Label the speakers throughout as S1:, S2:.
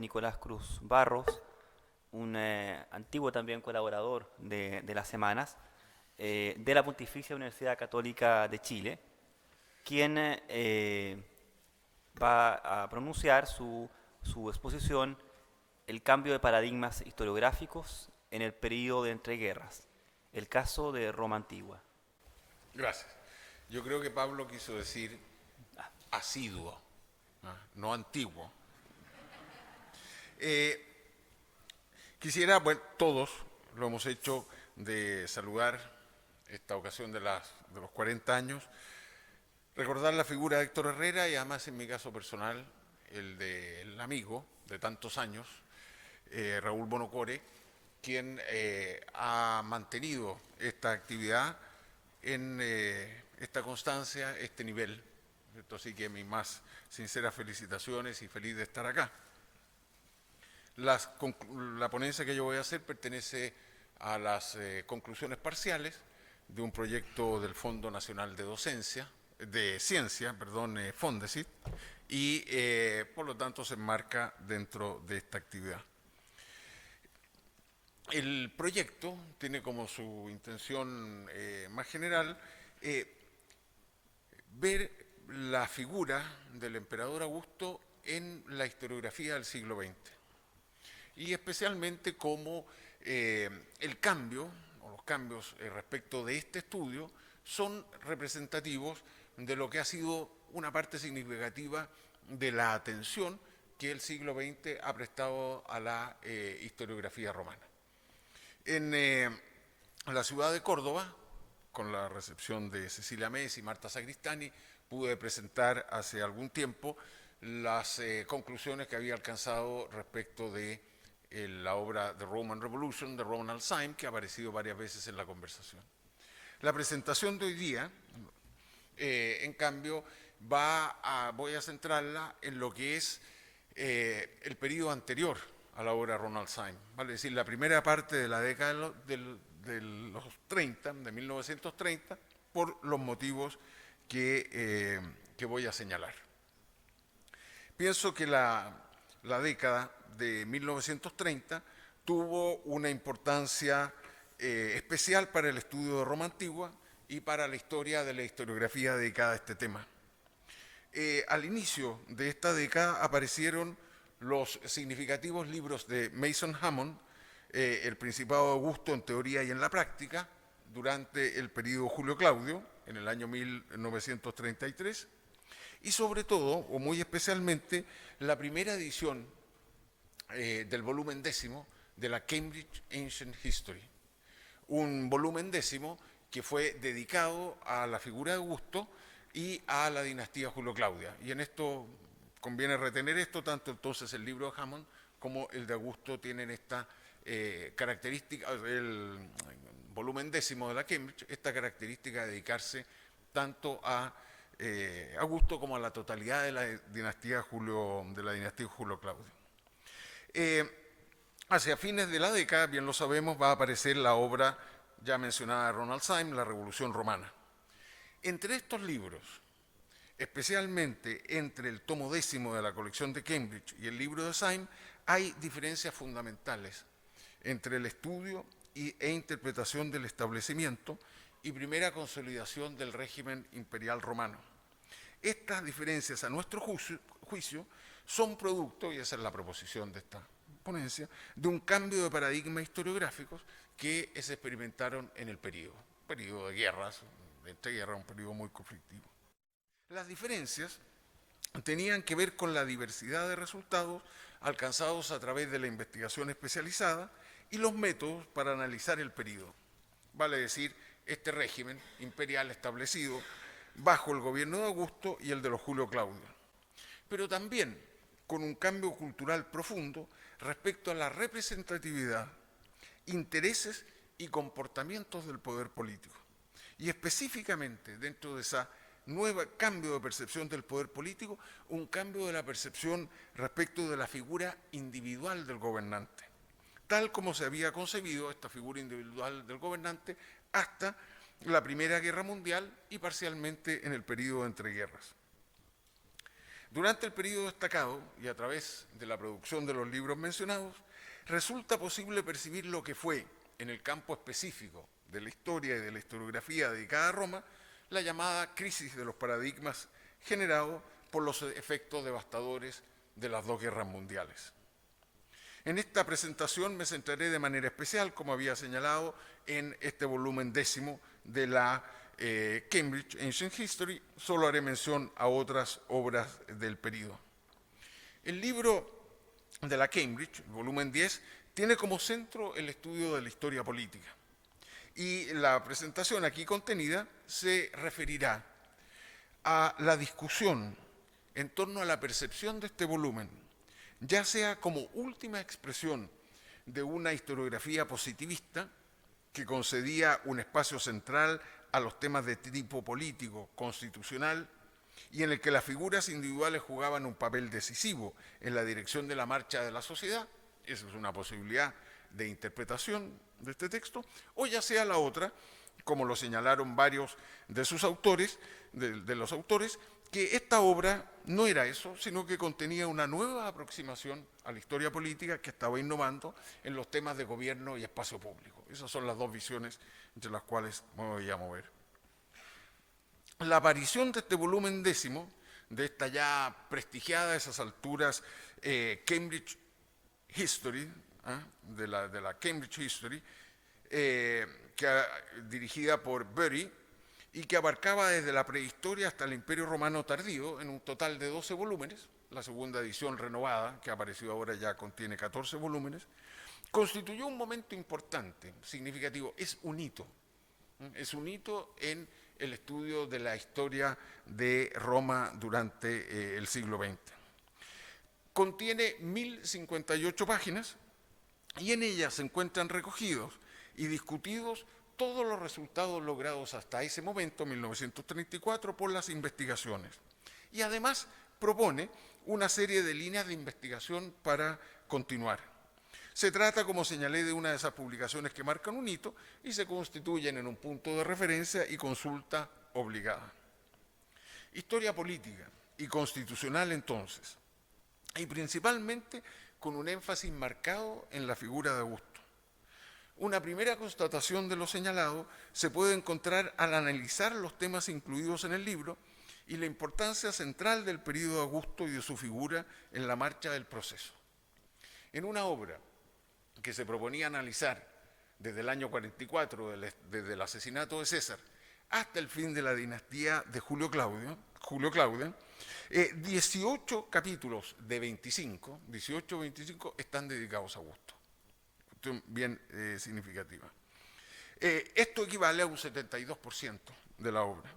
S1: Nicolás Cruz Barros, un antiguo también colaborador de las semanas, de la Pontificia Universidad Católica de Chile, quien va a pronunciar su exposición El cambio de paradigmas historiográficos en el período de entreguerras, el caso de Roma Antigua.
S2: Gracias. Yo creo que Pablo quiso decir asiduo, no antiguo. Quisiera, bueno, todos lo hemos hecho, de saludar esta ocasión de los 40 años, recordar la figura de Héctor Herrera y además en mi caso personal, el del amigo de tantos años, Raúl Bonocore, quien ha mantenido esta actividad en esta constancia, este nivel. Esto así que mis más sinceras felicitaciones y feliz de estar acá. La ponencia que yo voy a hacer pertenece a las conclusiones parciales de un proyecto del Fondo Nacional de Ciencia, Fondesit, y por lo tanto se enmarca dentro de esta actividad. El proyecto tiene como su intención más general ver la figura del emperador Augusto en la historiografía del siglo XX y especialmente cómo el cambio o los cambios respecto de este estudio son representativos de lo que ha sido una parte significativa de la atención que el siglo XX ha prestado a la historiografía romana. En la ciudad de Córdoba, con la recepción de Cecilia Mes y Marta Sagristani, pude presentar hace algún tiempo las conclusiones que había alcanzado respecto de la obra The Roman Revolution de Ronald Syme, que ha aparecido varias veces en la conversación. La presentación de hoy día, en cambio, voy a centrarla en lo que es el periodo anterior a la obra de Ronald Syme, vale decir, la primera parte de la década de los 30, de 1930, por los motivos que voy a señalar. Pienso que la década de 1930 tuvo una importancia especial para el estudio de Roma Antigua y para la historia de la historiografía dedicada a este tema. Al inicio de esta década aparecieron los significativos libros de Mason Hammond, El Principado de Augusto en teoría y en la práctica, durante el período Julio Claudio, en el año 1933, y sobre todo, o muy especialmente, la primera edición del volumen 10 de la Cambridge Ancient History, un volumen 10 que fue dedicado a la figura de Augusto y a la dinastía Julio-Claudia. Y en esto conviene retener esto, tanto entonces el libro de Hammond como el de Augusto tienen esta característica, el volumen 10 de la Cambridge, esta característica de dedicarse tanto a Augusto como a la totalidad de la dinastía Julio-Claudio. Hacia fines de la década, bien lo sabemos, va a aparecer la obra ya mencionada de Ronald Syme, La Revolución Romana. Entre estos libros, especialmente entre el tomo 10 de la colección de Cambridge y el libro de Syme, hay diferencias fundamentales entre el estudio e interpretación del establecimiento y primera consolidación del régimen imperial romano. Estas diferencias, a nuestro juicio, son producto, y esa es la proposición de esta ponencia, de un cambio de paradigma historiográficos que se experimentaron en el periodo de guerras, de entreguerras, un periodo muy conflictivo. Las diferencias tenían que ver con la diversidad de resultados alcanzados a través de la investigación especializada y los métodos para analizar el periodo. Vale decir, este régimen imperial establecido bajo el gobierno de Augusto y el de los Julio Claudio. Pero también con un cambio cultural profundo respecto a la representatividad, intereses y comportamientos del poder político. Y específicamente dentro de ese nuevo cambio de percepción del poder político, un cambio de la percepción respecto de la figura individual del gobernante, tal como se había concebido esta figura individual del gobernante hasta la Primera Guerra Mundial y parcialmente en el periodo de entreguerras. Durante el periodo destacado y a través de la producción de los libros mencionados, resulta posible percibir lo que fue, en el campo específico de la historia y de la historiografía dedicada a Roma, la llamada crisis de los paradigmas generado por los efectos devastadores de las dos guerras mundiales. En esta presentación me centraré de manera especial, como había señalado, en este volumen 10 de la Cambridge Ancient History. Solo haré mención a otras obras del periodo. El libro de la Cambridge, el volumen 10, tiene como centro el estudio de la historia política. Y la presentación aquí contenida se referirá a la discusión en torno a la percepción de este volumen, ya sea como última expresión de una historiografía positivista que concedía un espacio central a los temas de tipo político, constitucional, y en el que las figuras individuales jugaban un papel decisivo en la dirección de la marcha de la sociedad. Esa es una posibilidad de interpretación de este texto, o ya sea la otra, como lo señalaron varios de sus autores, de los autores, que esta obra no era eso, sino que contenía una nueva aproximación a la historia política que estaba innovando en los temas de gobierno y espacio público. Esas son las dos visiones entre las cuales me voy a mover. La aparición de este volumen 10, de esta ya prestigiada a esas alturas Cambridge History, de la Cambridge History, dirigida por Bury, y que abarcaba desde la prehistoria hasta el Imperio Romano tardío, en un total de 12 volúmenes. La segunda edición renovada, que ha aparecido ahora, ya contiene 14 volúmenes, constituyó un momento importante, significativo. Es un hito en el estudio de la historia de Roma durante el siglo XX. Contiene 1058 páginas y en ellas se encuentran recogidos y discutidos todos los resultados logrados hasta ese momento, 1934, por las investigaciones. Y además propone una serie de líneas de investigación para continuar. Se trata, como señalé, de una de esas publicaciones que marcan un hito y se constituyen en un punto de referencia y consulta obligada. Historia política y constitucional, entonces, y principalmente con un énfasis marcado en la figura de Augusto. Una primera constatación de lo señalado se puede encontrar al analizar los temas incluidos en el libro y la importancia central del periodo de Augusto y de su figura en la marcha del proceso. En una obra que se proponía analizar desde el año 44, desde el asesinato de César, hasta el fin de la dinastía de Julio Claudio, 18 capítulos de 25, 18-25 están dedicados a Augusto. Cuestión bien significativa. Esto equivale a un 72% de la obra.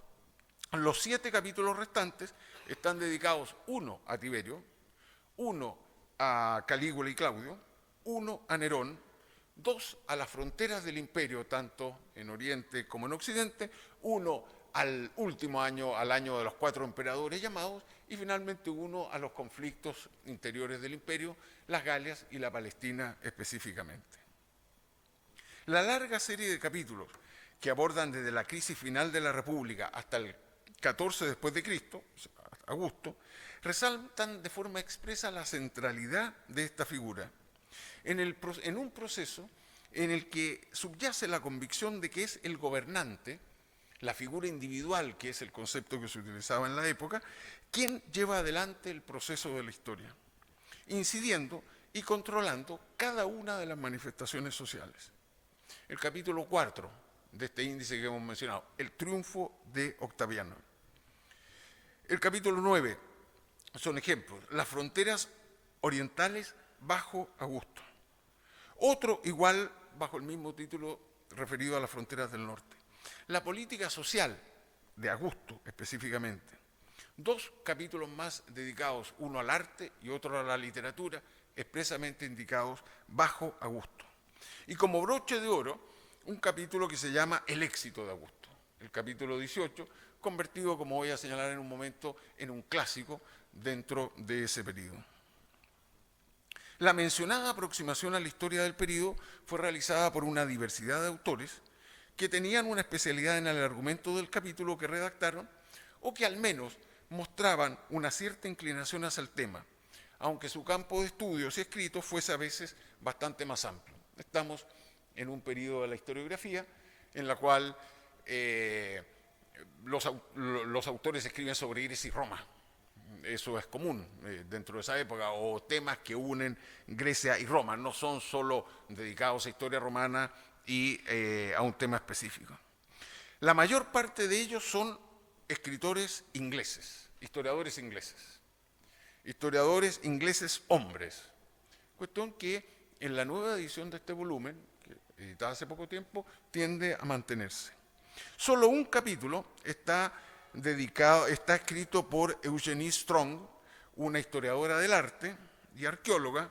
S2: Los 7 capítulos restantes están dedicados, uno a Tiberio, uno a Calígula y Claudio, uno a Nerón, 2 a las fronteras del imperio, tanto en Oriente como en Occidente, uno al último año, al año de los 4 emperadores llamados, y finalmente uno a los conflictos interiores del imperio, las Galias y la Palestina específicamente. La larga serie de capítulos que abordan desde la crisis final de la República hasta el 14 después de Cristo, Augusto, resaltan de forma expresa la centralidad de esta figura en un proceso en el que subyace la convicción de que es el gobernante, la figura individual, que es el concepto que se utilizaba en la época, quien lleva adelante el proceso de la historia, incidiendo y controlando cada una de las manifestaciones sociales. El capítulo 4 de este índice que hemos mencionado, el triunfo de Octaviano. El capítulo 9 son ejemplos, las fronteras orientales bajo Augusto. Otro igual bajo el mismo título referido a las fronteras del norte. La política social de Augusto específicamente. 2 capítulos más dedicados, uno al arte y otro a la literatura, expresamente indicados bajo Augusto. Y como broche de oro, un capítulo que se llama El éxito de Augusto, el capítulo 18, convertido, como voy a señalar en un momento, en un clásico dentro de ese periodo. La mencionada aproximación a la historia del periodo fue realizada por una diversidad de autores que tenían una especialidad en el argumento del capítulo que redactaron o que al menos mostraban una cierta inclinación hacia el tema, aunque su campo de estudios y escritos fuese a veces bastante más amplio. Estamos en un periodo de la historiografía en la cual los autores escriben sobre Grecia y Roma. Eso es común dentro de esa época, o temas que unen Grecia y Roma, no son solo dedicados a historia romana y a un tema específico. La mayor parte de ellos son escritores ingleses, historiadores ingleses hombres. Cuestión que en la nueva edición de este volumen, que editada hace poco tiempo, tiende a mantenerse. Solo un capítulo está escrito por Eugenie Strong, una historiadora del arte y arqueóloga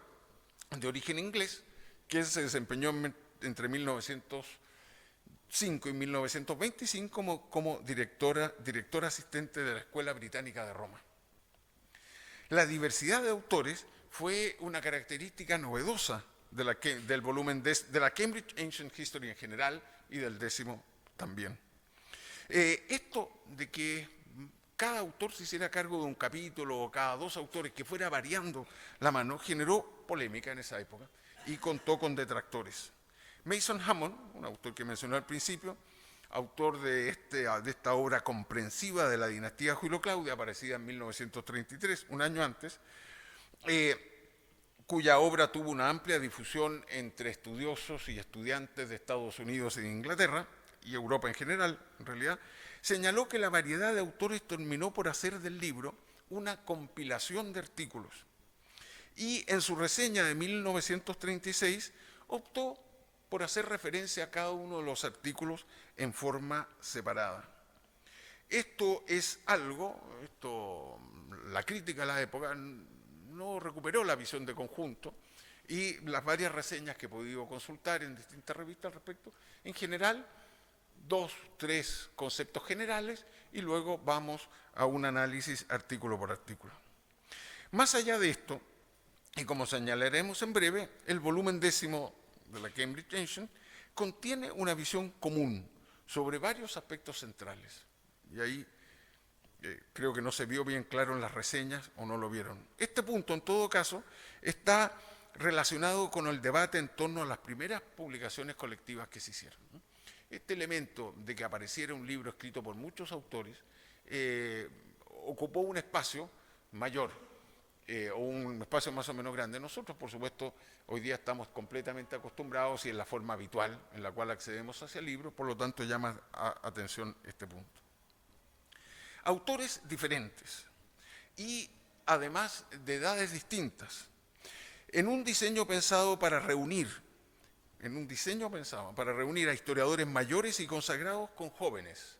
S2: de origen inglés, que se desempeñó entre 1905 y 1925 como directora asistente de la Escuela Británica de Roma. La diversidad de autores fue una característica novedosa del volumen de la Cambridge Ancient History en general y del 10º también. Esto de que cada autor se hiciera cargo de un capítulo o cada dos autores, que fuera variando la mano, generó polémica en esa época y contó con detractores. Mason Hammond, un autor que mencioné al principio, autor de esta obra comprensiva de la dinastía Julio-Claudia, aparecida en 1933, un año antes, cuya obra tuvo una amplia difusión entre estudiosos y estudiantes de Estados Unidos y de Inglaterra, y Europa en general, en realidad, señaló que la variedad de autores terminó por hacer del libro una compilación de artículos. Y en su reseña de 1936 optó por hacer referencia a cada uno de los artículos en forma separada. Esto es algo, la crítica a la época no recuperó la visión de conjunto, y las varias reseñas que he podido consultar en distintas revistas al respecto, en general, 2, 3 conceptos generales y luego vamos a un análisis artículo por artículo. Más allá de esto, y como señalaremos en breve, el volumen 10º de la Cambridge Ancient contiene una visión común sobre varios aspectos centrales. Y ahí creo que no se vio bien claro en las reseñas o no lo vieron. Este punto, en todo caso, está relacionado con el debate en torno a las primeras publicaciones colectivas que se hicieron. Este elemento de que apareciera un libro escrito por muchos autores ocupó un espacio mayor o un espacio más o menos grande. Nosotros, por supuesto, hoy día estamos completamente acostumbrados y en la forma habitual en la cual accedemos hacia el libro, por lo tanto llama atención este punto. Autores diferentes y además de edades distintas, en un diseño pensado para reunir a historiadores mayores y consagrados con jóvenes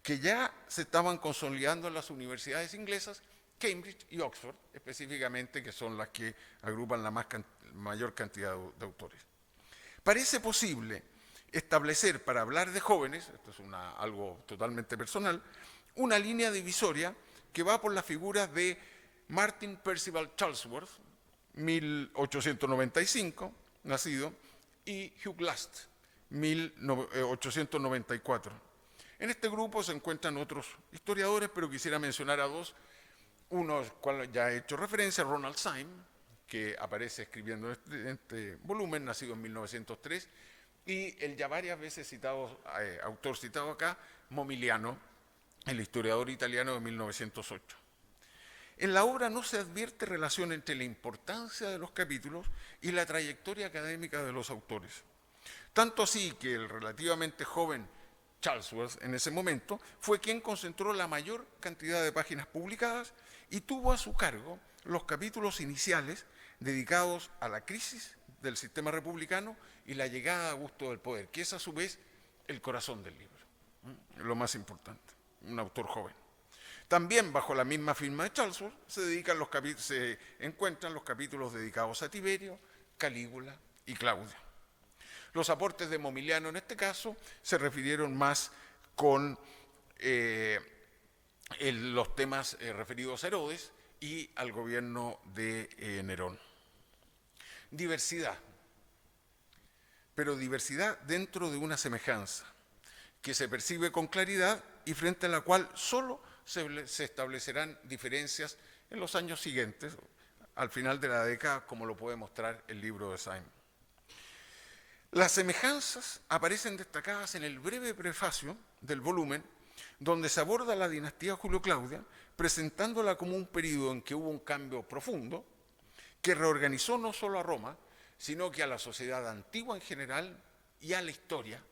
S2: que ya se estaban consolidando en las universidades inglesas, Cambridge y Oxford, específicamente, que son las que agrupan la mayor cantidad de autores. Parece posible establecer, para hablar de jóvenes, esto es algo totalmente personal, una línea divisoria que va por las figuras de Martin Percival Charlesworth, 1895, nacido, y Hugh Last, 1894. En este grupo se encuentran otros historiadores, pero quisiera mencionar a dos. Uno, al cual ya he hecho referencia, Ronald Syme, que aparece escribiendo este volumen, nacido en 1903, y el ya varias veces citado, autor citado acá, Momigliano, el historiador italiano de 1908. En la obra no se advierte relación entre la importancia de los capítulos y la trayectoria académica de los autores. Tanto así que el relativamente joven Charlesworth, en ese momento, fue quien concentró la mayor cantidad de páginas publicadas y tuvo a su cargo los capítulos iniciales dedicados a la crisis del sistema republicano y la llegada a Augusto del poder, que es a su vez el corazón del libro, lo más importante, un autor joven. También bajo la misma firma de Charlesworth se encuentran los capítulos dedicados a Tiberio, Calígula y Claudia. Los aportes de Momigliano en este caso se refirieron más con los temas referidos a Herodes y al gobierno de Nerón. Diversidad, pero diversidad dentro de una semejanza que se percibe con claridad y frente a la cual solo se establecerán diferencias en los años siguientes, al final de la década, como lo puede mostrar el libro de Simon. Las semejanzas aparecen destacadas en el breve prefacio del volumen, donde se aborda la dinastía Julio-Claudia, presentándola como un periodo en que hubo un cambio profundo, que reorganizó no solo a Roma, sino que a la sociedad antigua en general y a la historia,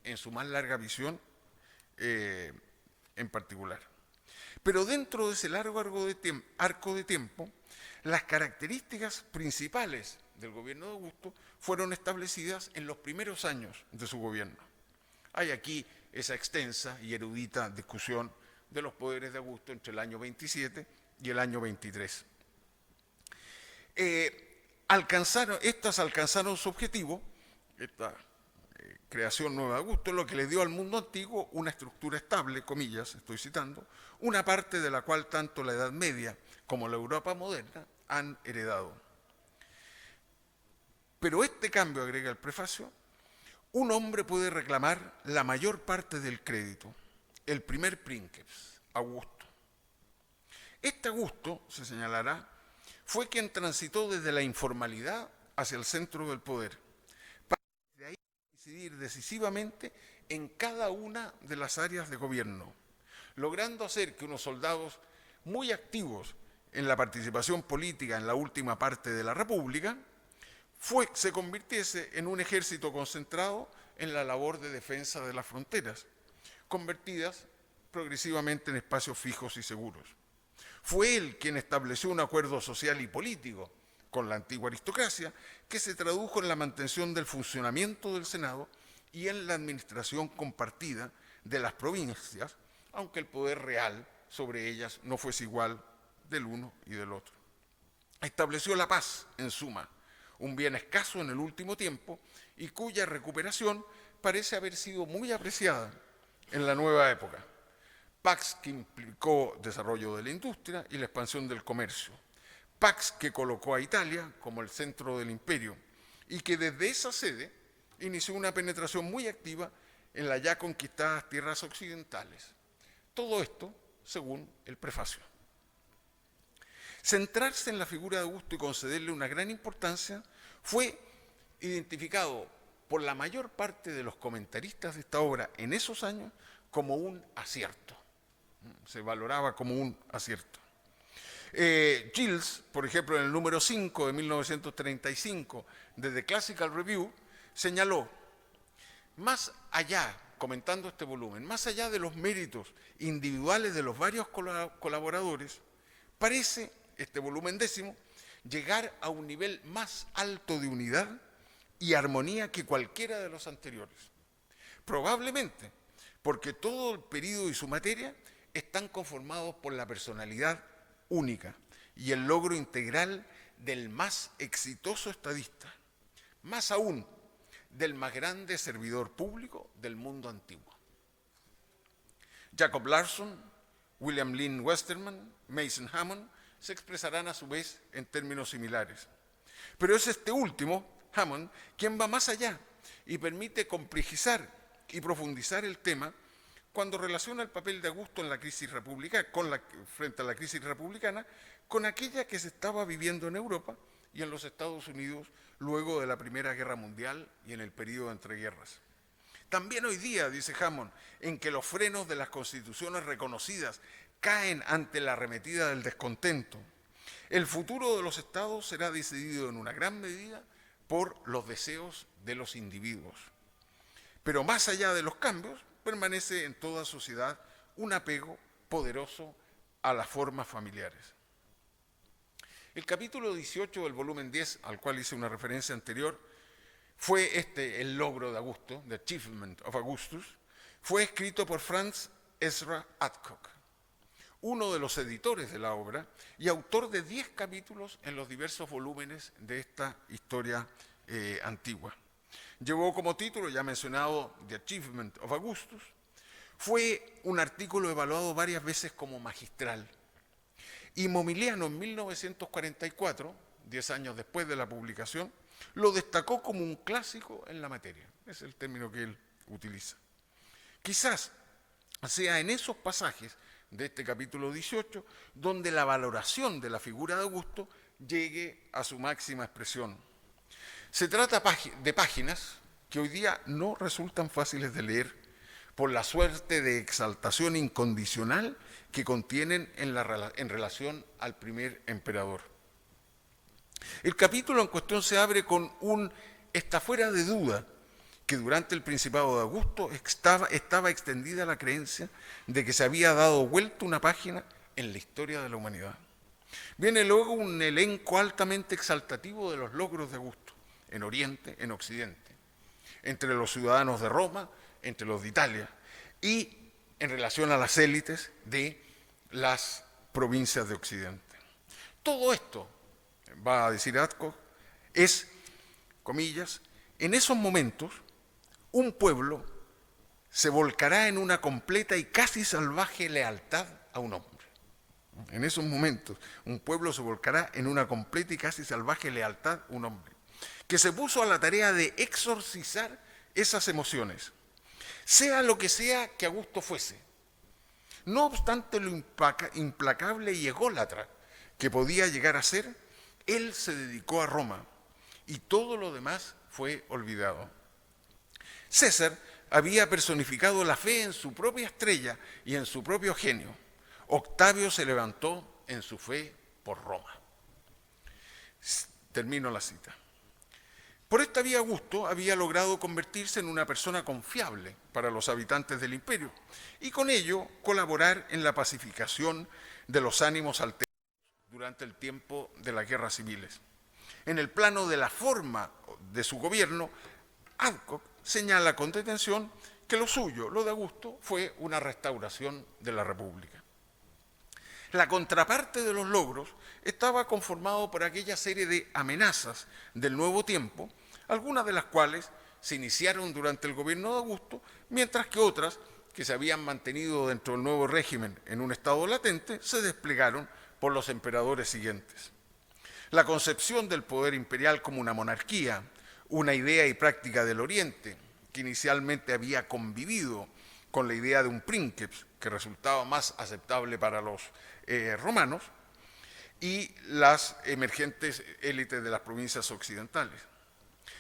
S2: en su más larga visión en particular. Pero dentro de ese largo arco de tiempo, las características principales del gobierno de Augusto fueron establecidas en los primeros años de su gobierno. Hay aquí esa extensa y erudita discusión de los poderes de Augusto entre el año 27 y el año 23. Estas alcanzaron su objetivo, esta creación nueva de Augusto, lo que le dio al mundo antiguo una estructura estable, comillas, estoy citando, una parte de la cual tanto la Edad Media como la Europa moderna han heredado. Pero este cambio, agrega el prefacio, un hombre puede reclamar la mayor parte del crédito, el primer princeps, Augusto. Este Augusto, se señalará, fue quien transitó desde la informalidad hacia el centro del poder, para de ahí incidir decisivamente en cada una de las áreas de gobierno, logrando hacer que unos soldados muy activos en la participación política en la última parte de la República se convirtiese en un ejército concentrado en la labor de defensa de las fronteras, convertidas progresivamente en espacios fijos y seguros. Fue él quien estableció un acuerdo social y político con la antigua aristocracia que se tradujo en la mantención del funcionamiento del Senado y en la administración compartida de las provincias, aunque el poder real sobre ellas no fuese igual del uno y del otro. Estableció la paz, en suma, un bien escaso en el último tiempo y cuya recuperación parece haber sido muy apreciada en la nueva época. Pax que implicó desarrollo de la industria y la expansión del comercio. Pax que colocó a Italia como el centro del imperio y que desde esa sede inició una penetración muy activa en las ya conquistadas tierras occidentales. Todo esto según el prefacio. Centrarse en la figura de Augusto y concederle una gran importancia fue identificado por la mayor parte de los comentaristas de esta obra en esos años como un acierto. Se valoraba como un acierto. Giles, por ejemplo, en el número 5 de 1935 de The Classical Review, señaló, más allá, comentando este volumen, más allá de los méritos individuales de los varios colaboradores, parece este volumen 10 llegar a un nivel más alto de unidad y armonía que cualquiera de los anteriores. Probablemente porque todo el período y su materia están conformados por la personalidad única y el logro integral del más exitoso estadista, más aún del más grande servidor público del mundo antiguo. Jacob Larson, William Lynn Westerman, Mason Hammond se expresarán a su vez en términos similares. Pero es este último, Hammond, quien va más allá y permite complejizar y profundizar el tema cuando relaciona el papel de Augusto en la crisis republicana, frente a la crisis republicana, con aquella que se estaba viviendo en Europa y en los Estados Unidos luego de la Primera Guerra Mundial y en el período entre guerras. También hoy día, dice Hammond, en que los frenos de las constituciones reconocidas caen ante la arremetida del descontento, el futuro de los estados será decidido en una gran medida por los deseos de los individuos. Pero más allá de los cambios, permanece en toda sociedad un apego poderoso a las formas familiares. El capítulo 18 del volumen 10, al cual hice una referencia anterior, fue el logro de Augusto, The Achievement of Augustus, fue escrito por Franz Ezra Adcock, uno de los editores de la obra y autor de 10 capítulos en los diversos volúmenes de esta historia antigua. Llevó como título, ya mencionado, The Achievement of Augustus. Fue un artículo evaluado varias veces como magistral. Y Momiliano, en 1944, 10 años después de la publicación, lo destacó como un clásico en la materia. Es el término que él utiliza. Quizás sea en esos pasajes de este capítulo 18, donde la valoración de la figura de Augusto llegue a su máxima expresión. Se trata de páginas que hoy día no resultan fáciles de leer por la suerte de exaltación incondicional que contienen en relación al primer emperador. El capítulo en cuestión se abre con está fuera de duda que durante el principado de Augusto estaba extendida la creencia de que se había dado vuelta una página en la historia de la humanidad. Viene luego un elenco altamente exaltativo de los logros de Augusto, en Oriente, en Occidente, entre los ciudadanos de Roma, entre los de Italia, y en relación a las élites de las provincias de Occidente. Todo esto, va a decir Adcock, es, comillas, en esos momentos un pueblo se volcará en una completa y casi salvaje lealtad a un hombre. En esos momentos un pueblo se volcará en una completa y casi salvaje lealtad a un hombre, que se puso a la tarea de exorcizar esas emociones, sea lo que sea que Augusto fuese. No obstante lo implacable y ególatra que podía llegar a ser, él se dedicó a Roma y todo lo demás fue olvidado. César había personificado la fe en su propia estrella y en su propio genio. Octavio se levantó en su fe por Roma. Termino la cita. Por esta vía Augusto había logrado convertirse en una persona confiable para los habitantes del imperio y con ello colaborar en la pacificación de los ánimos alterados durante el tiempo de las guerras civiles. En el plano de la forma de su gobierno, Adcock señala con detención que lo suyo, lo de Augusto, fue una restauración de la República. La contraparte de los logros estaba conformado por aquella serie de amenazas del nuevo tiempo, algunas de las cuales se iniciaron durante el gobierno de Augusto, mientras que otras, que se habían mantenido dentro del nuevo régimen en un estado latente, se desplegaron por los emperadores siguientes. La concepción del poder imperial como una monarquía, una idea y práctica del Oriente, que inicialmente había convivido con la idea de un princeps, que resultaba más aceptable para los romanos, y las emergentes élites de las provincias occidentales.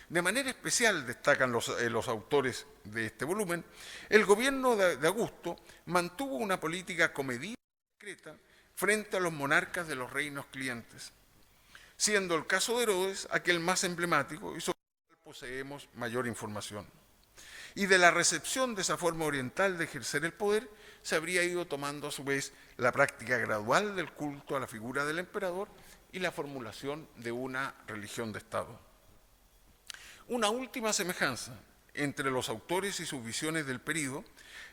S2: De manera especial, destacan los autores de este volumen, el gobierno de Augusto mantuvo una política comedida y discreta frente a los monarcas de los reinos clientes, siendo el caso de Herodes aquel más emblemático y sobre el cual poseemos mayor información. Y de la recepción de esa forma oriental de ejercer el poder, se habría ido tomando a su vez la práctica gradual del culto a la figura del emperador y la formulación de una religión de Estado. Una última semejanza entre los autores y sus visiones del período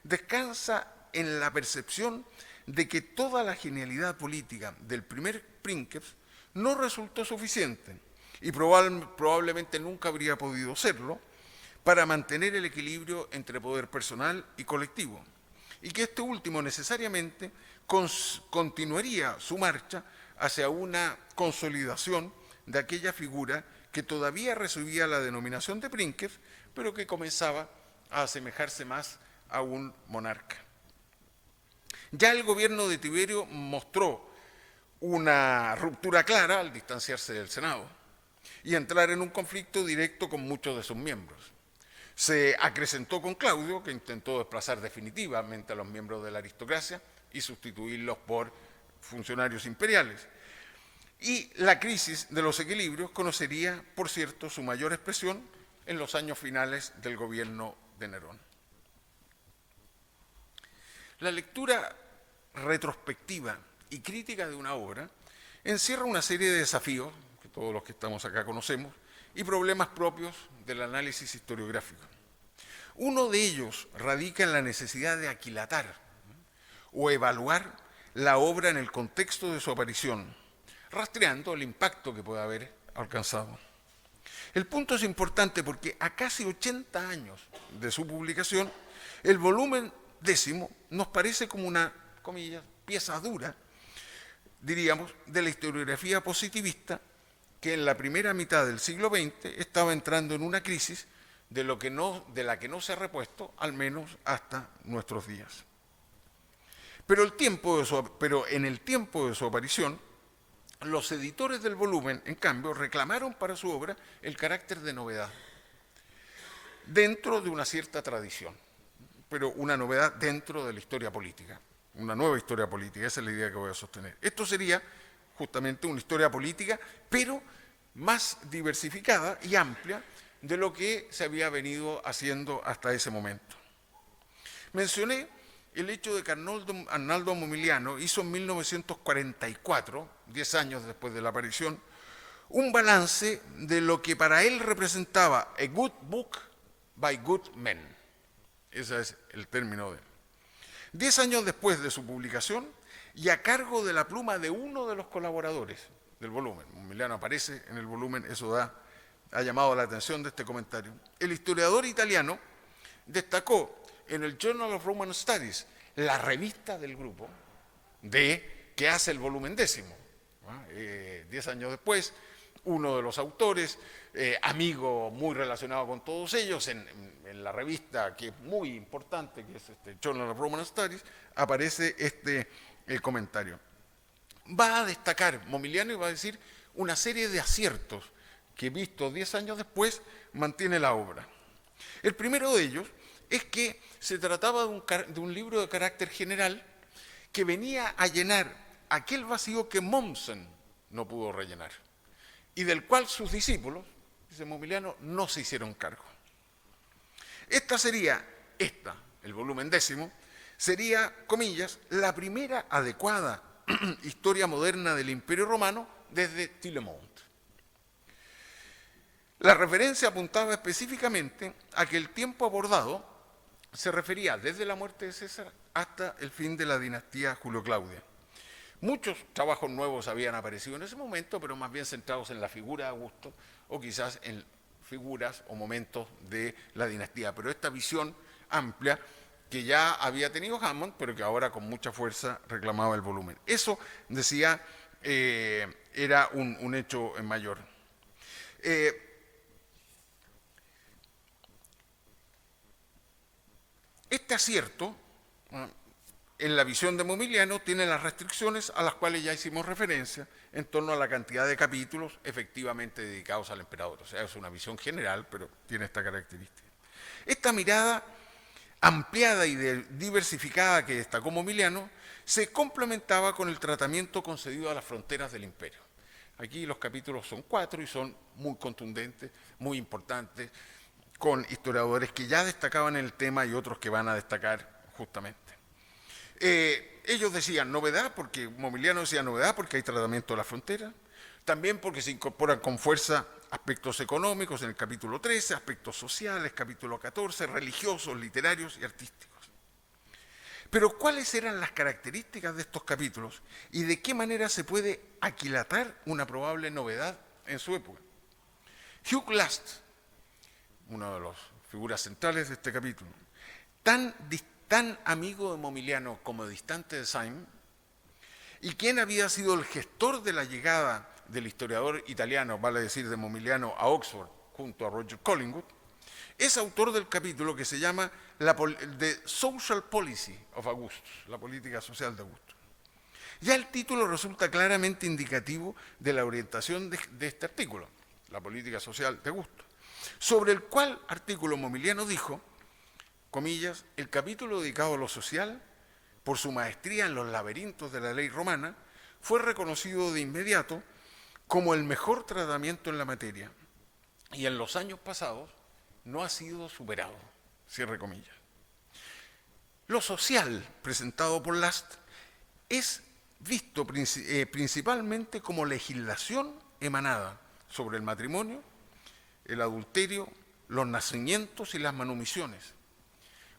S2: descansa en la percepción de que toda la genialidad política del primer princeps no resultó suficiente y probablemente nunca habría podido serlo para mantener el equilibrio entre poder personal y colectivo, y que este último necesariamente continuaría su marcha hacia una consolidación de aquella figura que todavía recibía la denominación de princeps, pero que comenzaba a asemejarse más a un monarca. Ya el gobierno de Tiberio mostró una ruptura clara al distanciarse del Senado y entrar en un conflicto directo con muchos de sus miembros. Se acrecentó con Claudio, que intentó desplazar definitivamente a los miembros de la aristocracia y sustituirlos por funcionarios imperiales. Y la crisis de los equilibrios conocería, por cierto, su mayor expresión en los años finales del gobierno de Nerón. La lectura retrospectiva y crítica de una obra encierra una serie de desafíos, que todos los que estamos acá conocemos, y problemas propios del análisis historiográfico. Uno de ellos radica en la necesidad de aquilatar o evaluar la obra en el contexto de su aparición, rastreando el impacto que puede haber alcanzado. El punto es importante porque a casi 80 años de su publicación, el volumen 10 nos parece como una, comillas, pieza dura, diríamos, de la historiografía positivista que en la primera mitad del siglo XX estaba entrando en una crisis de la que no se ha repuesto, al menos hasta nuestros días. Pero en el tiempo de su aparición, los editores del volumen, en cambio, reclamaron para su obra el carácter de novedad, dentro de una cierta tradición, pero una novedad dentro de la historia política, una nueva historia política, esa es la idea que voy a sostener. Esto sería justamente una historia política, pero más diversificada y amplia de lo que se había venido haciendo hasta ese momento. Mencioné el hecho de que Arnaldo Momigliano hizo en 1944, 10 años después de la aparición, un balance de lo que para él representaba a good book by good men. Ese es el término de él. 10 años después de su publicación, y a cargo de la pluma de uno de los colaboradores del volumen, Momigliano aparece en el volumen, eso ha llamado la atención de este comentario, el historiador italiano destacó en el Journal of Roman Studies, la revista del grupo, que hace el volumen 10. 10 años después, uno de los autores, amigo muy relacionado con todos ellos, en la revista que es muy importante, que es este Journal of Roman Studies, aparece el comentario. Va a destacar Momigliano y va a decir una serie de aciertos que, visto 10 años después, mantiene la obra. El primero de ellos es que se trataba de un libro de carácter general que venía a llenar aquel vacío que Mommsen no pudo rellenar y del cual sus discípulos, dice Momigliano, no se hicieron cargo. El volumen 10, sería, comillas, la primera adecuada historia moderna del Imperio Romano desde Tillemont. La referencia apuntaba específicamente a que el tiempo abordado se refería desde la muerte de César hasta el fin de la dinastía Julio-Claudia. Muchos trabajos nuevos habían aparecido en ese momento, pero más bien centrados en la figura de Augusto o quizás en figuras o momentos de la dinastía. Pero esta visión amplia que ya había tenido Hammond, pero que ahora con mucha fuerza reclamaba el volumen. Eso, decía, era un hecho mayor. Este acierto, en la visión de Momigliano, tiene las restricciones a las cuales ya hicimos referencia en torno a la cantidad de capítulos efectivamente dedicados al emperador. O sea, es una visión general, pero tiene esta característica. Esta mirada ampliada y diversificada que destacó Momigliano se complementaba con el tratamiento concedido a las fronteras del imperio. Aquí los capítulos son 4 y son muy contundentes, muy importantes, con historiadores que ya destacaban el tema y otros que van a destacar justamente. Ellos decían novedad, porque Momigliano decía novedad porque hay tratamiento de la frontera, también porque se incorporan con fuerza aspectos económicos en el capítulo 13, aspectos sociales, capítulo 14, religiosos, literarios y artísticos. Pero ¿cuáles eran las características de estos capítulos y de qué manera se puede aquilatar una probable novedad en su época? Hugh Last, una de las figuras centrales de este capítulo, tan amigo de Momigliano como distante de Syme, y quien había sido el gestor de la llegada del historiador italiano, vale decir de Momigliano, a Oxford, junto a Roger Collingwood, es autor del capítulo que se llama The Social Policy of Augustus, la política social de Augusto. Ya el título resulta claramente indicativo de la orientación de este artículo, la política social de Augusto, sobre el cual artículo Momigliano dijo, comillas, el capítulo dedicado a lo social, por su maestría en los laberintos de la ley romana, fue reconocido de inmediato como el mejor tratamiento en la materia y en los años pasados no ha sido superado, cierre comillas. Lo social presentado por Last es visto principalmente como legislación emanada sobre el matrimonio, el adulterio, los nacimientos y las manumisiones.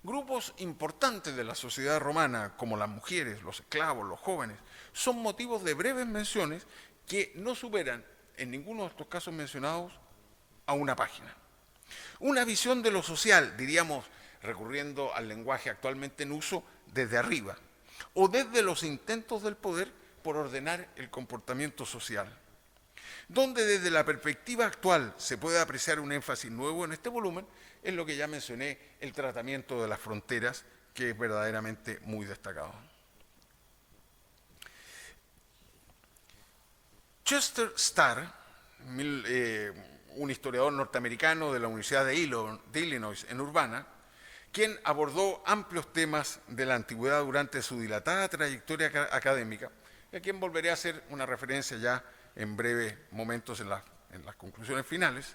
S2: Grupos importantes de la sociedad romana, como las mujeres, los esclavos, los jóvenes, son motivos de breves menciones que no superan, en ninguno de estos casos mencionados, a una página. Una visión de lo social, diríamos, recurriendo al lenguaje actualmente en uso, desde arriba, o desde los intentos del poder por ordenar el comportamiento social. Donde desde la perspectiva actual se puede apreciar un énfasis nuevo en este volumen, es lo que ya mencioné, el tratamiento de las fronteras, que es verdaderamente muy destacado. Chester Starr, un historiador norteamericano de la Universidad de Illinois en Urbana, quien abordó amplios temas de la antigüedad durante su dilatada trayectoria académica, y a quien volveré a hacer una referencia ya en breves momentos en las conclusiones finales,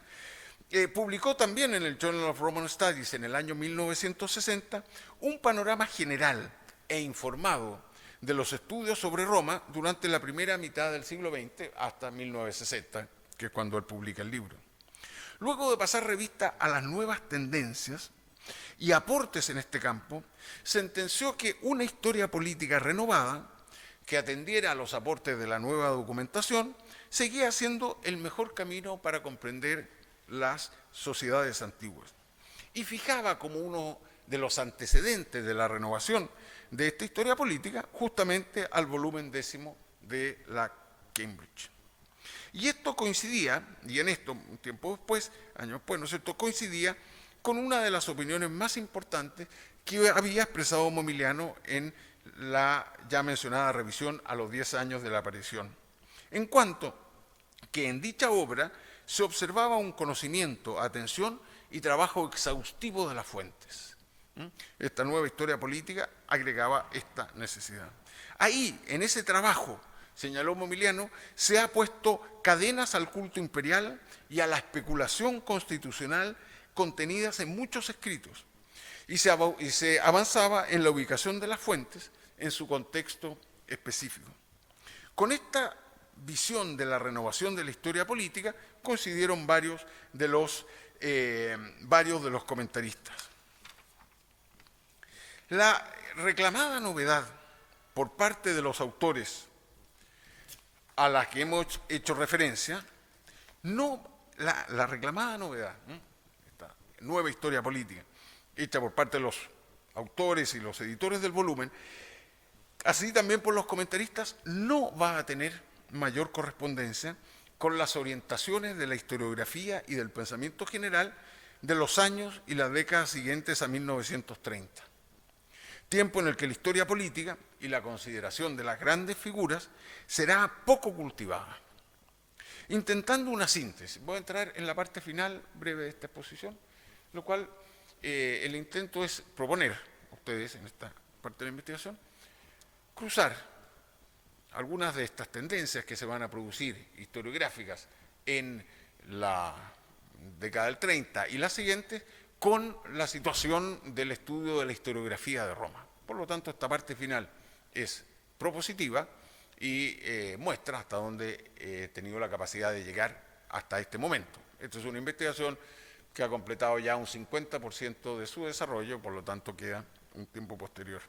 S2: publicó también en el Journal of Roman Studies en el año 1960 un panorama general e informado de los estudios sobre Roma durante la primera mitad del siglo XX hasta 1960, que es cuando él publica el libro. Luego de pasar revista a las nuevas tendencias y aportes en este campo, sentenció que una historia política renovada, que atendiera a los aportes de la nueva documentación, seguía siendo el mejor camino para comprender las sociedades antiguas. Y fijaba como uno de los antecedentes de la renovación de esta historia política justamente al volumen 10 de la Cambridge. Y esto coincidía, y en esto, un tiempo después, años después, ¿no es cierto?, coincidía con una de las opiniones más importantes que había expresado Momiliano en la ya mencionada revisión a los 10 años de la aparición, en cuanto que en dicha obra se observaba un conocimiento, atención y trabajo exhaustivo de las fuentes. Esta nueva historia política agregaba esta necesidad. Ahí, en ese trabajo, señaló Momiliano, se ha puesto cadenas al culto imperial y a la especulación constitucional contenidas en muchos escritos, y se avanzaba en la ubicación de las fuentes en su contexto específico. Con esta visión de la renovación de la historia política coincidieron varios de los comentaristas. La reclamada novedad por parte de los autores a las que hemos hecho referencia, la reclamada novedad, esta nueva historia política, hecha por parte de los autores y los editores del volumen, así también por los comentaristas, no va a tener mayor correspondencia con las orientaciones de la historiografía y del pensamiento general de los años y las décadas siguientes a 1930. Tiempo en el que la historia política y la consideración de las grandes figuras será poco cultivada. Intentando una síntesis, voy a entrar en la parte final breve de esta exposición, lo cual el intento es proponer a ustedes en esta parte de la investigación, cruzar algunas de estas tendencias que se van a producir historiográficas en la década del 30 y la siguiente con la situación del estudio de la historiografía de Roma. Por lo tanto, esta parte final es propositiva y muestra hasta dónde he tenido la capacidad de llegar hasta este momento. Esta es una investigación que ha completado ya un 50% de su desarrollo, por lo tanto queda un tiempo posterior.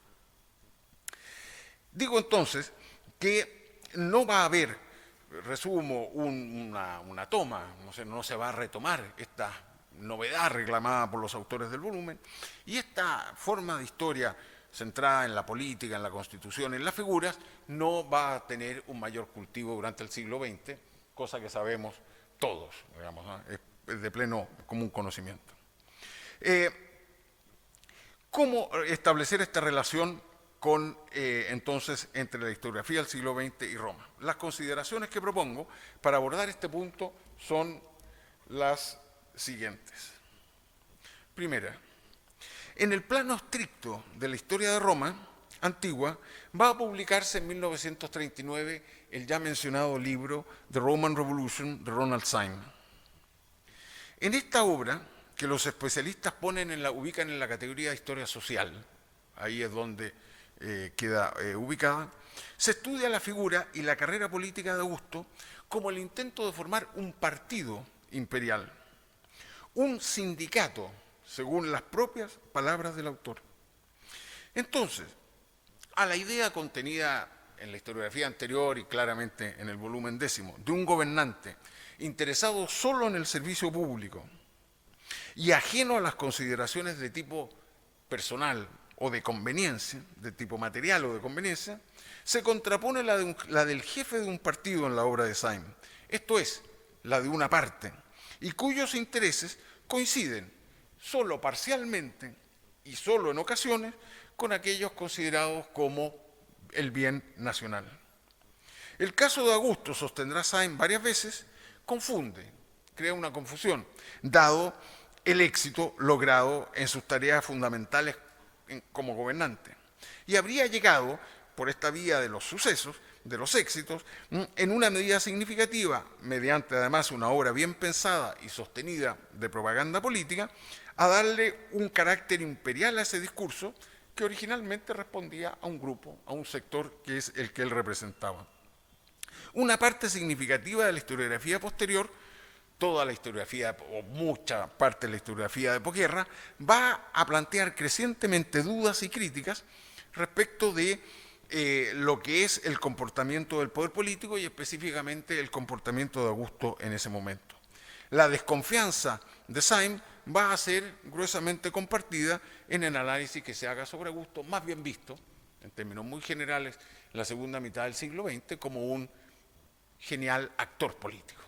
S2: Digo entonces que no va a haber, resumo, una toma, no se va a retomar esta novedad reclamada por los autores del volumen, y esta forma de historia centrada en la política, en la constitución, en las figuras, no va a tener un mayor cultivo durante el siglo XX, cosa que sabemos todos, digamos, ¿no? Es de pleno común conocimiento. ¿Cómo establecer esta relación entonces entre la historiografía del siglo XX y Roma? Las consideraciones que propongo para abordar este punto son las siguientes. Primera, en el plano estricto de la historia de Roma antigua, va a publicarse en 1939 el ya mencionado libro The Roman Revolution de Ronald Syme. En esta obra, que los especialistas ubican en la categoría de historia social, ahí es donde queda ubicada, se estudia la figura y la carrera política de Augusto como el intento de formar un partido imperial, un sindicato, según las propias palabras del autor. Entonces, a la idea contenida en la historiografía anterior y claramente en el volumen 10, de un gobernante interesado solo en el servicio público y ajeno a las consideraciones de tipo personal o de conveniencia, de tipo material o de conveniencia, se contrapone la del jefe de un partido en la obra de Syme, esto es, la de una parte, y cuyos intereses coinciden solo parcialmente y solo en ocasiones con aquellos considerados como el bien nacional. El caso de Augusto, sostendrá Sainz varias veces, confunde, crea una confusión, dado el éxito logrado en sus tareas fundamentales como gobernante. Y habría llegado, por esta vía de los sucesos, de los éxitos, en una medida significativa, mediante además una obra bien pensada y sostenida de propaganda política, a darle un carácter imperial a ese discurso que originalmente respondía a un grupo, a un sector que es el que él representaba. Una parte significativa de la historiografía posterior, toda la historiografía o mucha parte de la historiografía de posguerra, va a plantear crecientemente dudas y críticas respecto de lo que es el comportamiento del poder político y específicamente el comportamiento de Augusto en ese momento. La desconfianza de Sainz va a ser gruesamente compartida en el análisis que se haga sobre Augusto, más bien visto, en términos muy generales, en la segunda mitad del siglo XX, como un genial actor político,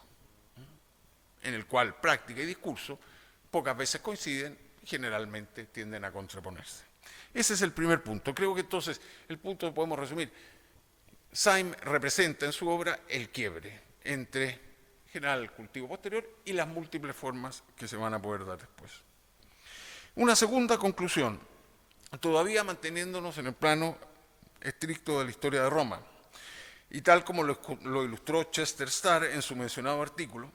S2: en el cual práctica y discurso pocas veces coinciden, generalmente tienden a contraponerse. Ese es el primer punto. Creo que entonces el punto que podemos resumir, Sainz representa en su obra el quiebre entre general el cultivo posterior y las múltiples formas que se van a poder dar después. Una segunda conclusión, todavía manteniéndonos en el plano estricto de la historia de Roma, y tal como lo ilustró Chester Starr en su mencionado artículo,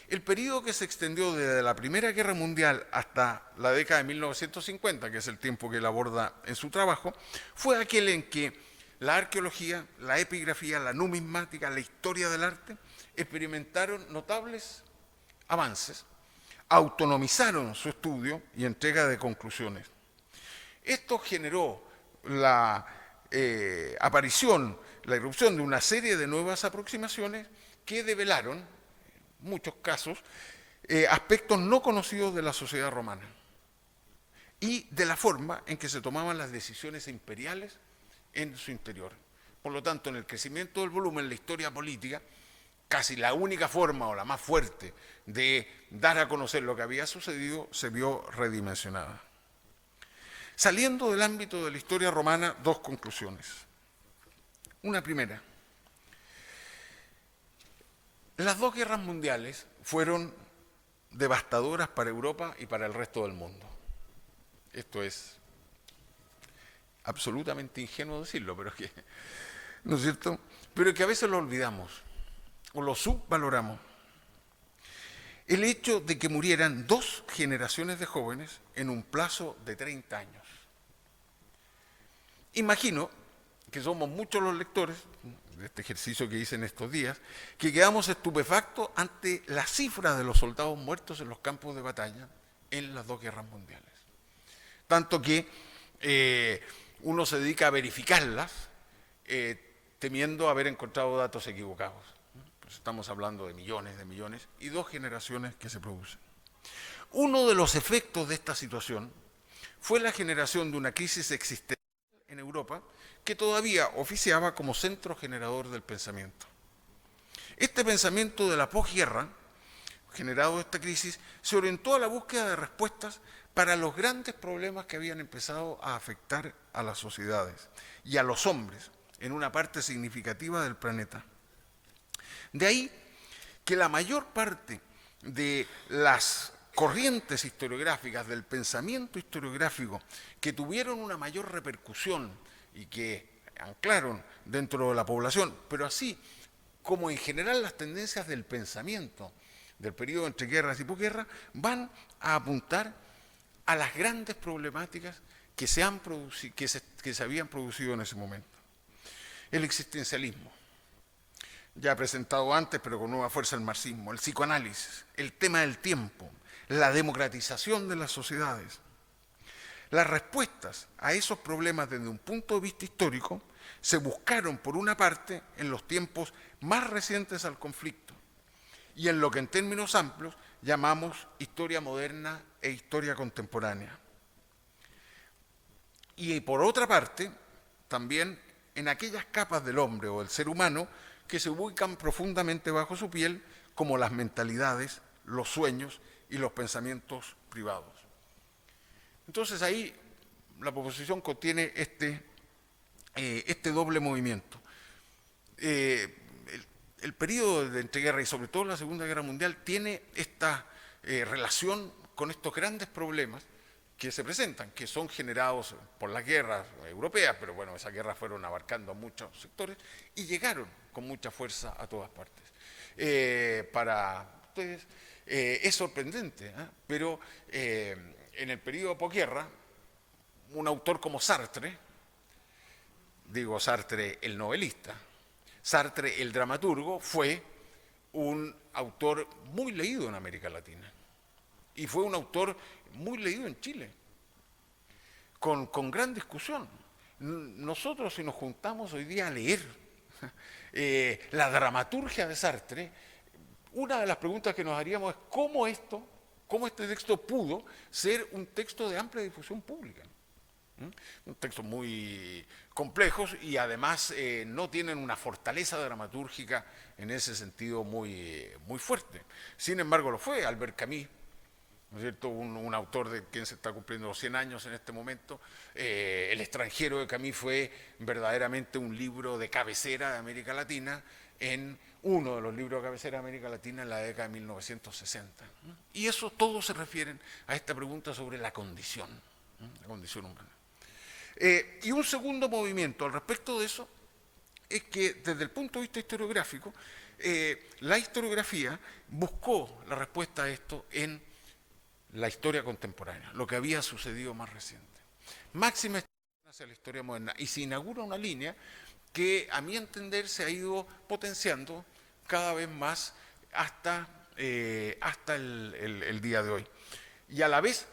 S2: el periodo que se extendió desde la Primera Guerra Mundial hasta la década de 1950, que es el tiempo que él aborda en su trabajo, fue aquel en que la arqueología, la epigrafía, la numismática, la historia del arte experimentaron notables avances, autonomizaron su estudio y entrega de conclusiones. Esto generó la aparición, la irrupción de una serie de nuevas aproximaciones que develaron, en muchos casos, aspectos no conocidos de la sociedad romana y de la forma en que se tomaban las decisiones imperiales en su interior. Por lo tanto, en el crecimiento del volumen, la historia política, casi la única forma o la más fuerte de dar a conocer lo que había sucedido, se vio redimensionada. Saliendo del ámbito de la historia romana, dos conclusiones. Una primera, las dos guerras mundiales fueron devastadoras para Europa y para el resto del mundo. Esto es absolutamente ingenuo decirlo, pero es que, ¿no es cierto? Pero que a veces lo olvidamos o lo subvaloramos. El hecho de que murieran 2 generaciones de jóvenes en un plazo de 30 años. Imagino que somos muchos los lectores de este ejercicio que hice en estos días, que quedamos estupefactos ante la cifra de los soldados muertos en los campos de batalla en las 2 guerras mundiales. Tanto que uno se dedica a verificarlas temiendo haber encontrado datos equivocados. Pues estamos hablando de millones y 2 generaciones que se producen. Uno de los efectos de esta situación fue la generación de una crisis existencial en Europa que todavía oficiaba como centro generador del pensamiento. Este pensamiento de la posguerra, generado esta crisis, se orientó a la búsqueda de respuestas para los grandes problemas que habían empezado a afectar a las sociedades y a los hombres en una parte significativa del planeta. De ahí que la mayor parte de las corrientes historiográficas, del pensamiento historiográfico, que tuvieron una mayor repercusión y que anclaron dentro de la población, pero así como en general las tendencias del pensamiento del periodo entre guerras y posguerra, van a apuntar a las grandes problemáticas que se habían producido en ese momento. El existencialismo, ya presentado antes, pero con nueva fuerza el marxismo, el psicoanálisis, el tema del tiempo, la democratización de las sociedades. Las respuestas a esos problemas desde un punto de vista histórico se buscaron, por una parte, en los tiempos más recientes al conflicto y en lo que en términos amplios llamamos historia moderna e historia contemporánea. Y por otra parte, también en aquellas capas del hombre o del ser humano que se ubican profundamente bajo su piel, como las mentalidades, los sueños y los pensamientos privados. Entonces ahí la proposición contiene este doble movimiento. el periodo de entreguerra y sobre todo la Segunda Guerra Mundial tiene esta relación con estos grandes problemas que se presentan, que son generados por las guerras europeas, pero bueno, esas guerras fueron abarcando muchos sectores y llegaron con mucha fuerza a todas partes. Para ustedes es sorprendente, pero en el periodo posguerra, un autor como Sartre, digo Sartre el novelista, Sartre el dramaturgo, fue un autor muy leído en América Latina y fue un autor muy leído en Chile, con gran discusión. Nosotros, si nos juntamos hoy día a leer la dramaturgia de Sartre, una de las preguntas que nos haríamos es cómo este texto pudo ser un texto de amplia difusión pública. Un texto muy complejos y además no tienen una fortaleza dramatúrgica en ese sentido muy fuerte. Sin embargo, lo fue Albert Camus, ¿no es cierto? Un autor de quien se está cumpliendo los 100 años en este momento. El extranjero de Camus fue verdaderamente un libro de cabecera de América Latina, en uno de los libros de cabecera de América Latina en la década de 1960. Y eso todos se refieren a esta pregunta sobre la condición humana. Y un segundo movimiento al respecto de eso es que desde el punto de vista historiográfico, la historiografía buscó la respuesta a esto en la historia contemporánea, lo que había sucedido más reciente. Máxima hacia la historia moderna y se inaugura una línea que a mi entender se ha ido potenciando cada vez más hasta el día de hoy. Y a la vez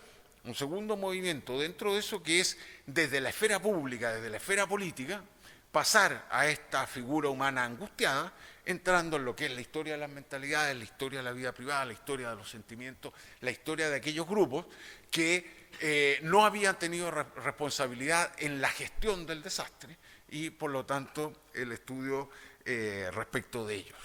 S2: un segundo movimiento dentro de eso que es desde la esfera pública, desde la esfera política, pasar a esta figura humana angustiada, entrando en lo que es la historia de las mentalidades, la historia de la vida privada, la historia de los sentimientos, la historia de aquellos grupos que no habían tenido responsabilidad en la gestión del desastre y por lo tanto el estudio respecto de ellos.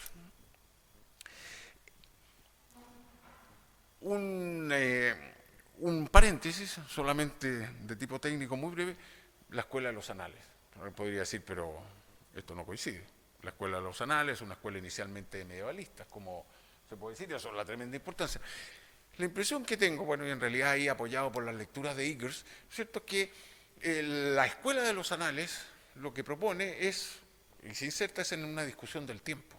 S2: Un paréntesis, solamente de tipo técnico muy breve, la Escuela de los Anales. Podría decir, pero esto no coincide. La Escuela de los Anales es una escuela inicialmente de medievalistas, como se puede decir, y eso es la tremenda importancia. La impresión que tengo, bueno, y en realidad ahí apoyado por las lecturas de Eggers, ¿cierto?, que la Escuela de los Anales lo que propone es, y se inserta es en una discusión del tiempo.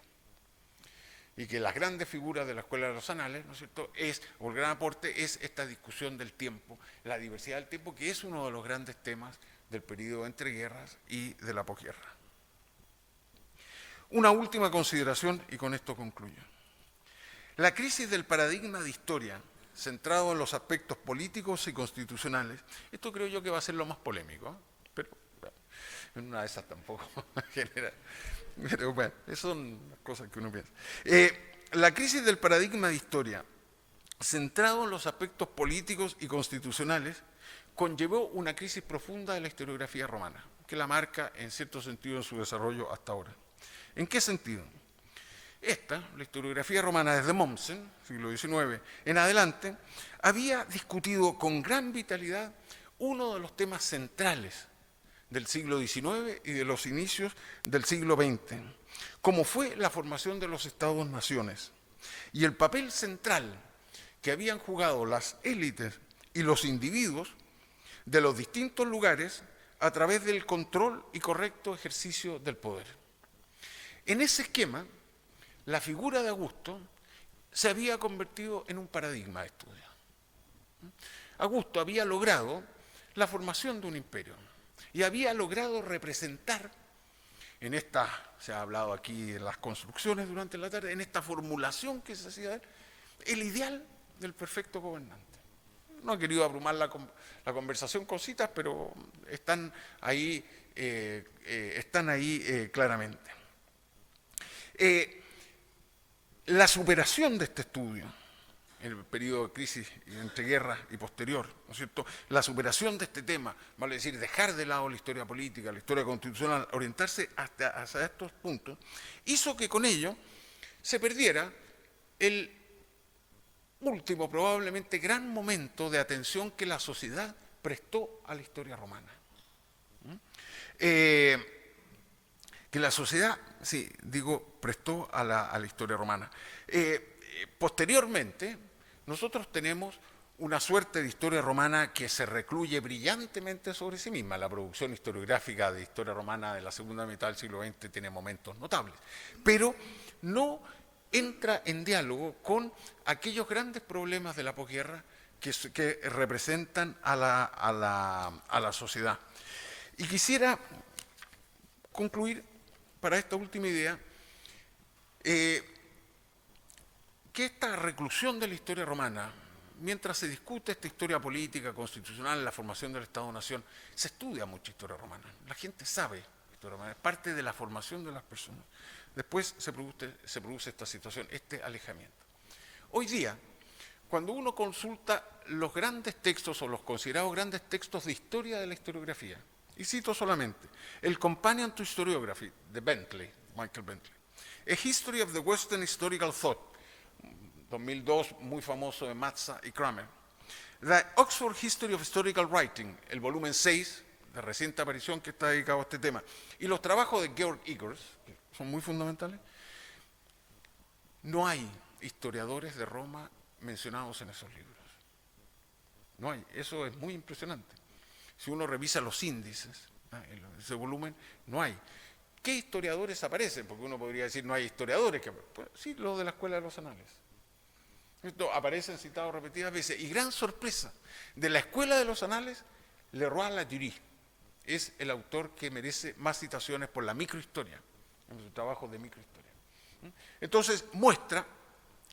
S2: Y que las grandes figuras de la Escuela de los Anales, ¿no es cierto?, o el gran aporte es esta discusión del tiempo, la diversidad del tiempo, que es uno de los grandes temas del periodo entre guerras y de la posguerra. Una última consideración y con esto concluyo. La crisis del paradigma de historia, centrado en los aspectos políticos y constitucionales, esto creo yo que va a ser lo más polémico, pero bueno, en una de esas tampoco genera. Pero bueno, esas son las cosas que uno piensa. La crisis del paradigma de historia, centrado en los aspectos políticos y constitucionales, conllevó una crisis profunda de la historiografía romana, que la marca en cierto sentido en su desarrollo hasta ahora. ¿En qué sentido? La historiografía romana desde Mommsen, siglo XIX, en adelante, había discutido con gran vitalidad uno de los temas centrales del siglo XIX y de los inicios del siglo XX, como fue la formación de los Estados-naciones y el papel central que habían jugado las élites y los individuos de los distintos lugares a través del control y correcto ejercicio del poder. En ese esquema, la figura de Augusto se había convertido en un paradigma de estudio. Augusto había logrado la formación de un imperio y había logrado representar en esta, se ha hablado aquí en las construcciones durante la tarde, en esta formulación que se hacía de él, el ideal del perfecto gobernante. No he querido abrumar la conversación con citas, pero están ahí claramente. La superación de este estudio en el periodo de crisis entre guerras y posterior, ¿no es cierto?, la superación de este tema, vale decir, dejar de lado la historia política, la historia constitucional, orientarse hacia estos puntos, hizo que con ello se perdiera el último, probablemente gran momento de atención que la sociedad prestó a la historia romana. Que que la sociedad, sí, digo, prestó a la historia romana. Posteriormente, nosotros tenemos una suerte de historia romana que se recluye brillantemente sobre sí misma. La producción historiográfica de historia romana de la segunda mitad del siglo XX tiene momentos notables, pero no entra en diálogo con aquellos grandes problemas de la posguerra que representan a la sociedad. Y quisiera concluir para esta última idea que esta reclusión de la historia romana, mientras se discute esta historia política, constitucional, la formación del Estado-Nación, se estudia mucha historia romana. La gente sabe historia romana, es parte de la formación de las personas. Después se produce esta situación, este alejamiento. Hoy día, cuando uno consulta los grandes textos o los considerados grandes textos de historia de la historiografía, y cito solamente el Companion to Historiography de Bentley, Michael Bentley, A History of the Western Historical Thought, 2002, muy famoso de Mazza y Kramer, The Oxford History of Historical Writing, el volumen 6, de reciente aparición que está dedicado a este tema, y los trabajos de Georg Eggers, que son muy fundamentales, no hay historiadores de Roma mencionados en esos libros. No hay, eso es muy impresionante. Si uno revisa los índices, en ese volumen, no hay. ¿Qué historiadores aparecen? Porque uno podría decir no hay historiadores. Pues, sí, los de la Escuela de los Anales. Esto aparecen citados repetidas veces. Y gran sorpresa, de la Escuela de los Anales, Leroy-Ladurie es el autor que merece más citaciones por la microhistoria, en su trabajo de microhistoria. Entonces muestra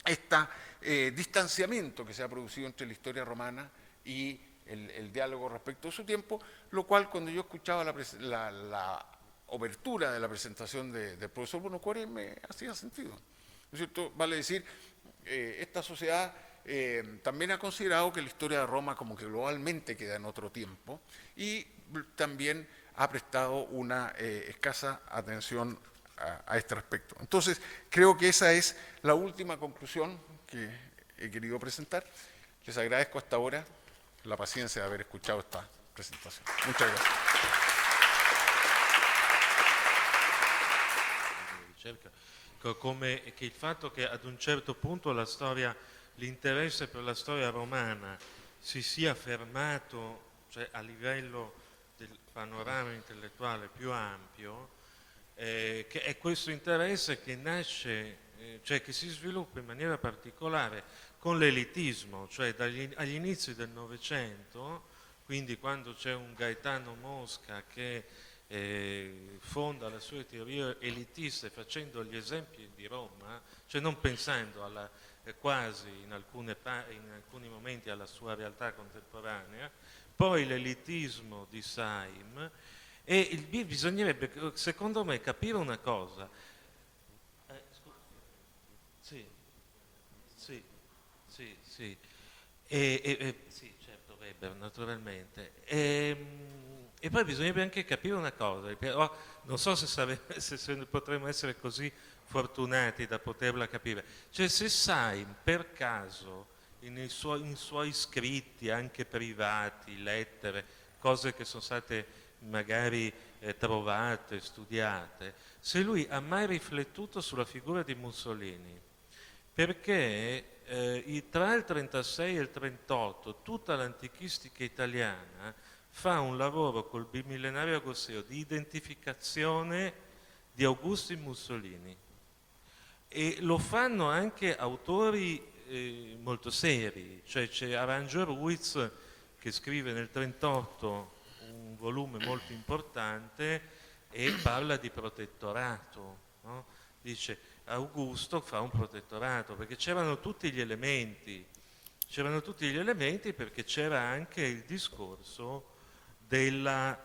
S2: este distanciamiento que se ha producido entre la historia romana y el diálogo respecto de su tiempo, lo cual cuando yo escuchaba la obertura de la presentación del profesor Buonocore me hacía sentido. ¿No es cierto? Vale decir, esta sociedad también ha considerado que la historia de Roma como que globalmente queda en otro tiempo y también ha prestado una escasa atención a este respecto. Entonces, creo que esa es la última conclusión que he querido presentar. Les agradezco hasta ahora la paciencia de haber escuchado esta presentación. Muchas gracias.
S3: Come che il fatto che ad un certo punto l'interesse per la storia romana si sia fermato, cioè a livello del panorama intellettuale più ampio, che è questo interesse che nasce, cioè che si sviluppa in maniera particolare con l'elitismo, cioè agli inizi del Novecento, quindi quando c'è un Gaetano Mosca che fonda le sue teorie elitiste facendo gli esempi di Roma, cioè non pensando quasi in alcuni momenti alla sua realtà contemporanea, poi l'elitismo di Saim, e bisognerebbe, secondo me, capire una cosa. Sì, sì, certo, Weber, naturalmente. E poi bisognerebbe anche capire una cosa, non so se potremmo essere così fortunati da poterla capire. Cioè, se Saim per caso in suoi scritti, anche privati, lettere, cose che sono state magari trovate, studiate, se lui ha mai riflettuto sulla figura di Mussolini, perché tra il 36 e il 38 tutta l'antichistica italiana fa un lavoro col bimillenario agostino di identificazione di Augusto Mussolini, e lo fanno anche autori molto seri, cioè c'è Aranjo Ruiz che scrive nel 38 un volume molto importante e parla di protettorato, no? Dice Augusto fa un protettorato perché c'erano tutti gli elementi perché c'era anche il discorso della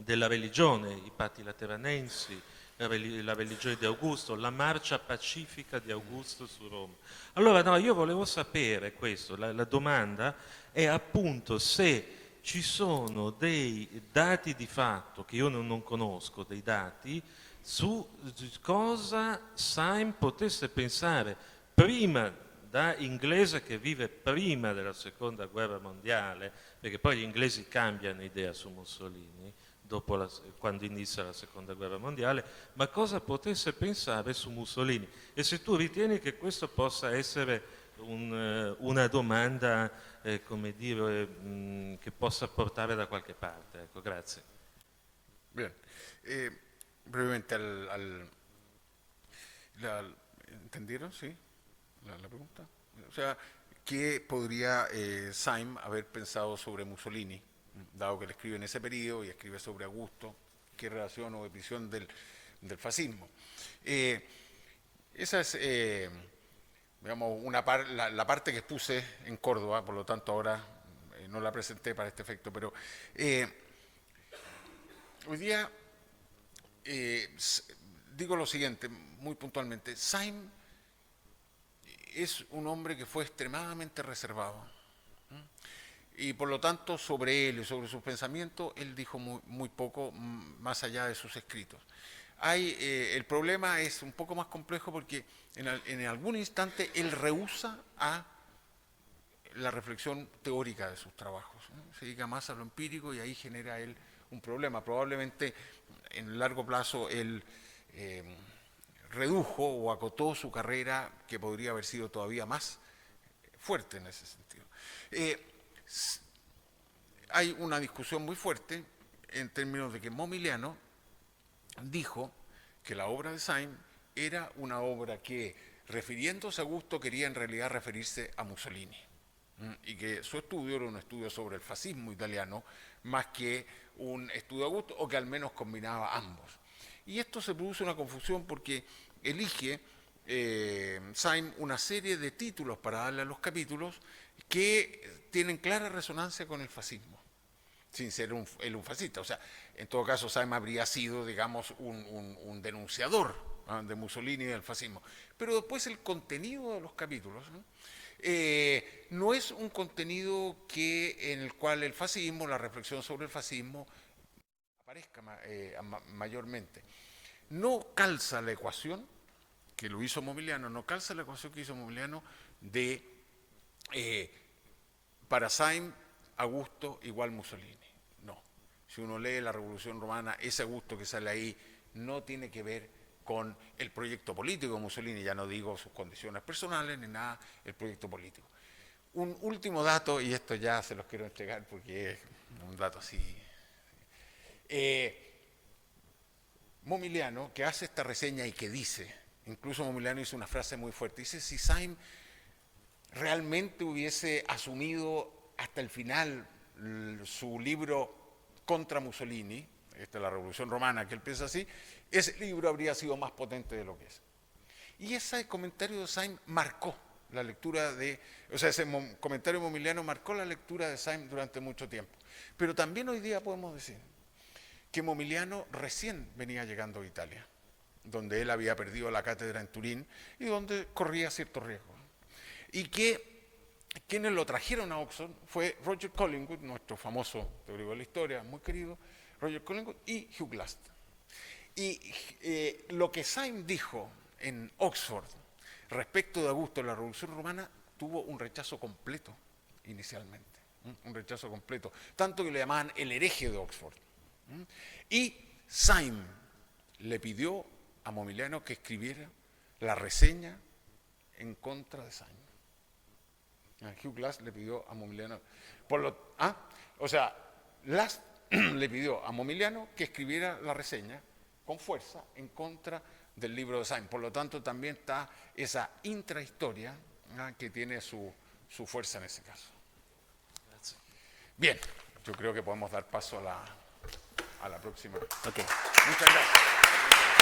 S3: religione, i patti lateranensi, la religione di Augusto, la marcia pacifica di Augusto su Roma. Allora no, io volevo sapere questo, la domanda è appunto se ci sono dei dati di fatto, che io non conosco, dei dati, su cosa Saim potesse pensare prima, da inglese che vive prima della seconda guerra mondiale, perché poi gli inglesi cambiano idea su Mussolini, quando inizia la seconda guerra mondiale, ma cosa potesse pensare su Mussolini e se tu ritieni che questo possa essere una domanda come dire, che possa portare da qualche parte. Ecco, grazie.
S2: Bien. Brevemente, ¿entendieron? ¿Sí? La pregunta. O sea, ¿qué podría Syme haber pensado sobre Mussolini, dado que él escribe en ese periodo y escribe sobre Augusto? ¿Qué relación o visión del fascismo? Esa es, digamos, la parte que expuse en Córdoba, por lo tanto ahora no la presenté para este efecto, pero hoy día digo lo siguiente, muy puntualmente. Syme es un hombre que fue extremadamente reservado. Y por lo tanto, sobre él y sobre sus pensamientos, él dijo muy poco más allá de sus escritos. El problema es un poco más complejo porque en algún instante él rehúsa a la reflexión teórica de sus trabajos, ¿no? Se dedica más a lo empírico y ahí genera él un problema. Probablemente en el largo plazo él redujo o acotó su carrera, que podría haber sido todavía más fuerte en ese sentido. Hay una discusión muy fuerte en términos de que Momigliano dijo que la obra de Syme era una obra que, refiriéndose a Augusto, quería en realidad referirse a Mussolini, y que su estudio era un estudio sobre el fascismo italiano más que un estudio de Augusto, o que al menos combinaba ambos. Y esto se produce una confusión porque elige Syme una serie de títulos para darle a los capítulos que tienen clara resonancia con el fascismo, sin ser él un fascista. O sea, en todo caso, Syme habría sido, digamos, un denunciador, ¿no?, de Mussolini y del fascismo. Pero después el contenido de los capítulos, ¿no?, no es un contenido en el cual el fascismo, la reflexión sobre el fascismo, aparezca mayormente. No calza la ecuación que lo hizo Momigliano, no calza la ecuación que hizo Momigliano de para Syme, Augusto igual Mussolini. No. Si uno lee la Revolución Romana, ese Augusto que sale ahí no tiene que ver con el proyecto político de Mussolini, ya no digo sus condiciones personales ni nada, el proyecto político. Un último dato, y esto ya se los quiero entregar porque es un dato así. Momigliano, que hace esta reseña y que dice, incluso Momigliano hizo una frase muy fuerte, dice: si Syme realmente hubiese asumido hasta el final su libro contra Mussolini, esta es la Revolución Romana, que él piensa así, ese libro habría sido más potente de lo que es. Y ese comentario de Syme marcó la lectura ese comentario de Momigliano marcó la lectura de Syme durante mucho tiempo. Pero también hoy día podemos decir que Momigliano recién venía llegando a Italia, donde él había perdido la cátedra en Turín y donde corría cierto riesgo. Y que quienes lo trajeron a Oxford fue Roger Collingwood, nuestro famoso teórico de la historia, muy querido, Roger Collingwood, y Hugh Glass. Y lo que Syme dijo en Oxford respecto de Augusto en la Revolución Romana tuvo un rechazo completo inicialmente, un rechazo completo, tanto que le llamaban el hereje de Oxford. Y Syme le pidió a Momigliano que escribiera la reseña en contra de Syme. Hugh Glass le pidió a Momigliano, Glass le pidió a Momigliano que escribiera la reseña con fuerza en contra del libro de Syme. Por lo tanto, también está esa intrahistoria, ¿no?, que tiene su fuerza en ese caso.
S3: Grazie.
S2: Bien, yo creo que podemos dar paso a la próxima.
S1: Okay.
S2: Muchas gracias.